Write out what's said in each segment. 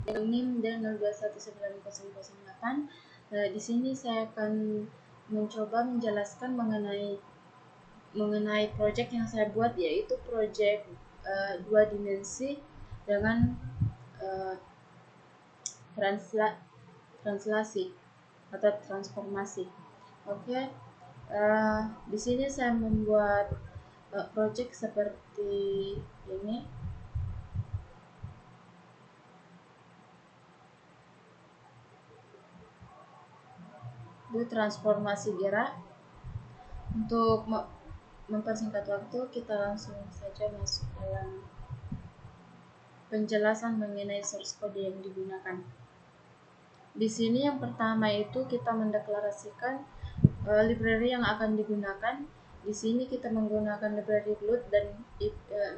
NIM dan 021908. Di sini saya akan mencoba menjelaskan mengenai proyek yang saya buat, yaitu proyek 2 dimensi dengan translasi atau transformasi. Oke, di sini saya membuat proyek seperti ini. Itu transformasi gerak. Untuk mempersingkat waktu, kita langsung saja masuk dalam penjelasan mengenai source code yang digunakan. Di sini yang pertama itu kita mendeklarasikan library yang akan digunakan. Di sini kita menggunakan library load dan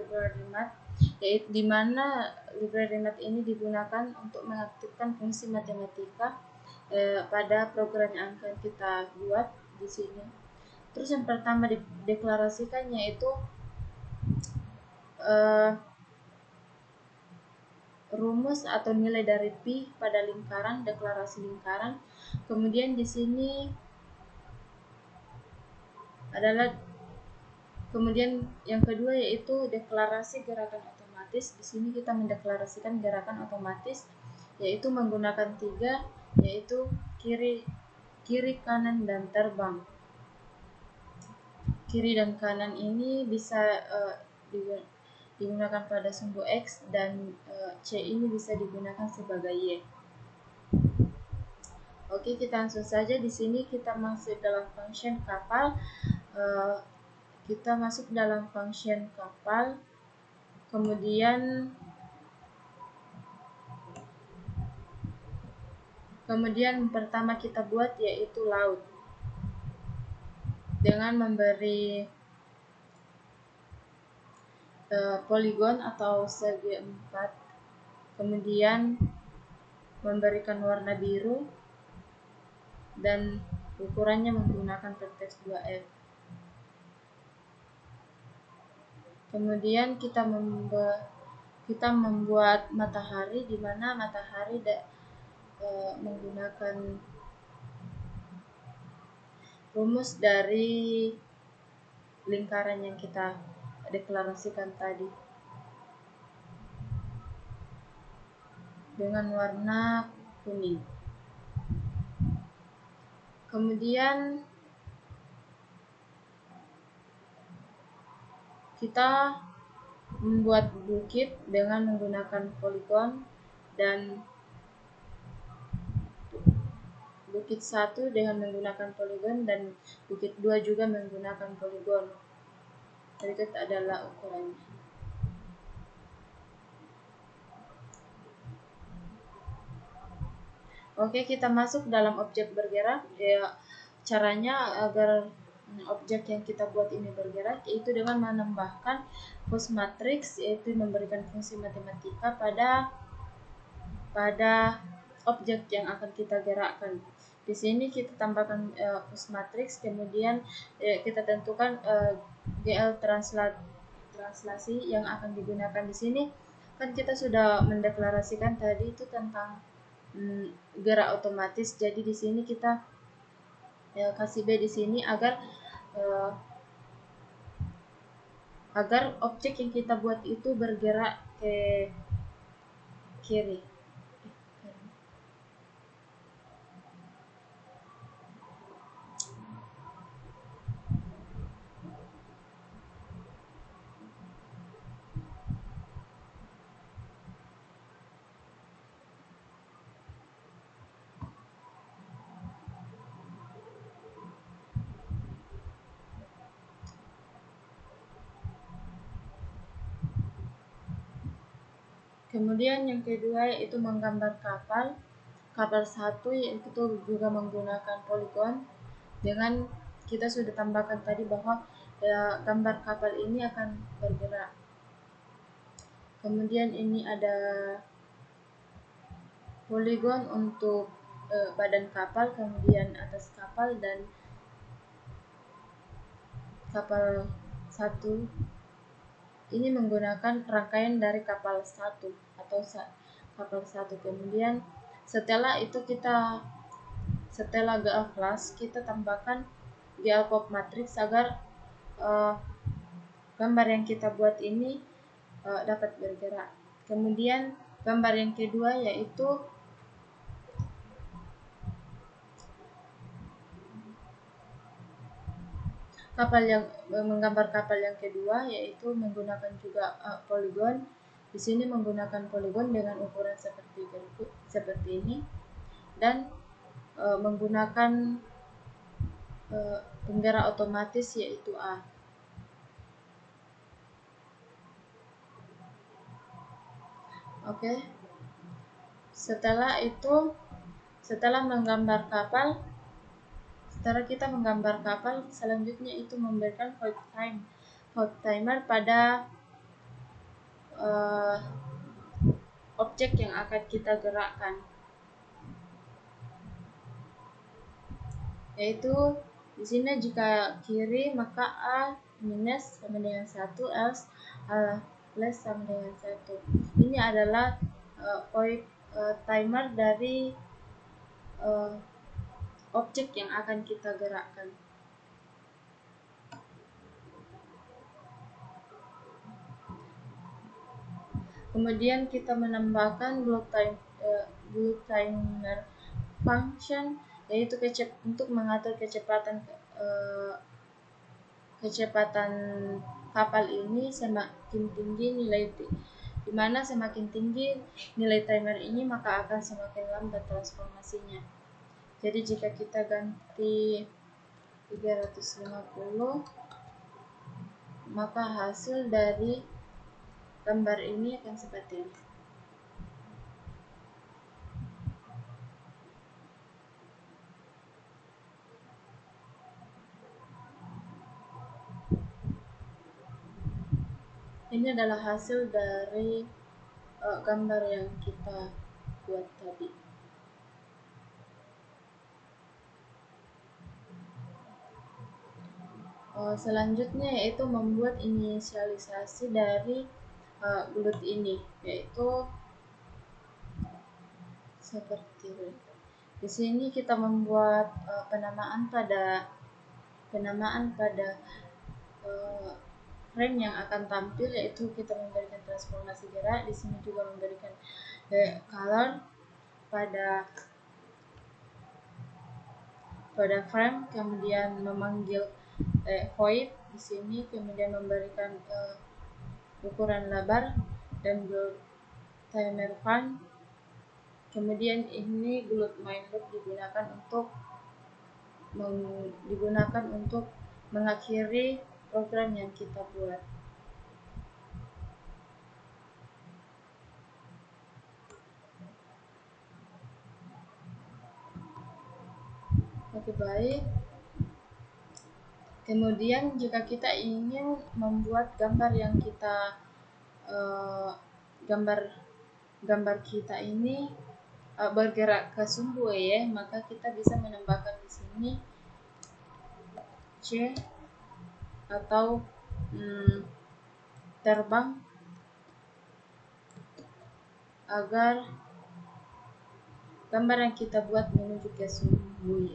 library math, yaitu di mana library math ini digunakan untuk mengaktifkan fungsi matematika pada program yang akan kita buat di sini. Terus yang pertama dideklarasikannya itu rumus atau nilai dari pi pada lingkaran, deklarasi lingkaran. Kemudian di sini adalah kemudian yang kedua yaitu deklarasi gerakan otomatis. Di sini kita mendeklarasikan gerakan otomatis yaitu menggunakan 3, yaitu kiri, kanan, dan terbang. Kiri dan kanan ini bisa digunakan pada sumbu X, dan C ini bisa digunakan sebagai Y. Oke, kita langsung saja. Di sini kita masuk dalam function kapal. Kita masuk dalam function kapal. Kemudian pertama kita buat yaitu laut dengan memberi poligon atau segi 4, kemudian memberikan warna biru dan ukurannya menggunakan vertex 2F. Kemudian kita membuat matahari, di mana matahari menggunakan rumus dari lingkaran yang kita deklarasikan tadi dengan warna kuning. Kemudian kita membuat bukit dengan menggunakan poligon, dan bukit 1 dengan menggunakan poligon, dan bukit 2 juga menggunakan poligon. Berikut adalah ukurannya. Oke, kita masuk dalam objek bergerak. Caranya agar objek yang kita buat ini bergerak yaitu dengan menambahkan post matrix, yaitu memberikan fungsi matematika pada objek yang akan kita gerakkan. Di sini kita tambahkan post matrix, kemudian kita tentukan GL translasi yang akan digunakan. Di sini kan kita sudah mendeklarasikan tadi itu tentang gerak otomatis. Jadi di sini kita kasih B di sini agar objek yang kita buat itu bergerak ke kiri. Kemudian yang kedua yaitu menggambar kapal 1, yaitu juga menggunakan poligon, dengan kita sudah tambahkan tadi bahwa gambar kapal ini akan bergerak. Kemudian ini ada poligon untuk badan kapal, kemudian atas kapal, dan kapal 1 ini menggunakan rangkaian dari kapal 1 atau kapal satu. Kemudian setelah itu setelah GA class kita tambahkan GA pop matrix agar gambar yang kita buat ini dapat bergerak. Kemudian gambar yang kedua yaitu menggambar kapal yang kedua, yaitu menggunakan juga poligon. Di sini menggunakan poligon dengan ukuran seperti ini, dan menggunakan penggerak otomatis yaitu A. Oke. Setelah kita menggambar kapal, selanjutnya itu memberikan hot timer pada objek yang akan kita gerakkan, yaitu di sini jika kiri maka A minus sama dengan 1, else A plus sama dengan 1. Ini adalah timer dari objek yang akan kita gerakkan. Kemudian kita menambahkan globe timer function, yaitu untuk mengatur kecepatan kapal ini semakin tinggi di mana semakin tinggi nilai timer ini maka akan semakin lambat transformasinya. Jadi jika kita ganti 350, maka hasil dari gambar ini akan seperti ini. Ini adalah hasil dari gambar yang kita buat tadi. Selanjutnya yaitu membuat inisialisasi dari bulut ini, yaitu seperti ini. Di sini kita membuat penamaan pada frame yang akan tampil, yaitu kita memberikan transformasi gerak. Di sini juga memberikan color pada frame, kemudian memanggil void di sini, kemudian memberikan ukuran lebar dan timer fun. Kemudian ini glut main loop digunakan untuk mengakhiri program yang kita buat. Oke, baik. Kemudian jika kita ingin membuat gambar yang kita gambar kita ini bergerak ke sumbu ya, maka kita bisa menambahkan di sini C atau terbang agar gambar yang kita buat menuju ke sumbu Y.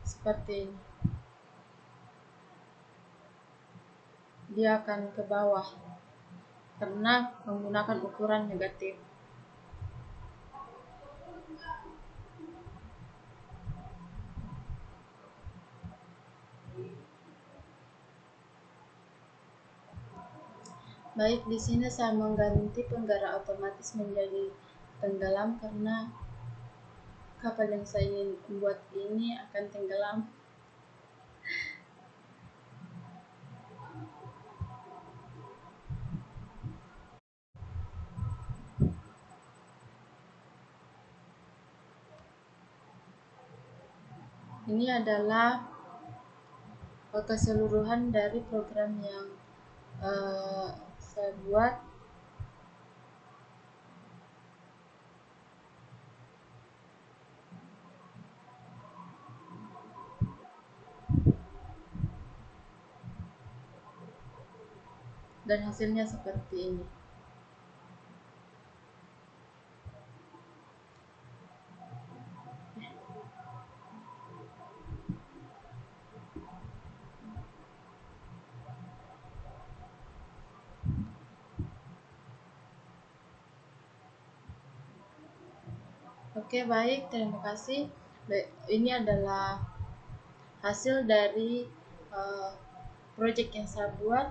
Seperti ini. Dia akan ke bawah karena menggunakan ukuran negatif. Baik, di sini saya mengganti penggerak otomatis menjadi tenggelam karena kapal yang saya ingin buat ini akan tenggelam. Ini adalah keseluruhan dari program yang saya buat. Dan hasilnya seperti ini. Oke, baik, terima kasih. Ini adalah hasil dari project yang saya buat.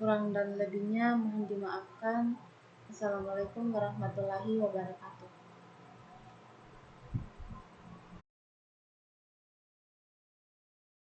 Kurang dan lebihnya mohon dimaafkan. Assalamualaikum warahmatullahi wabarakatuh.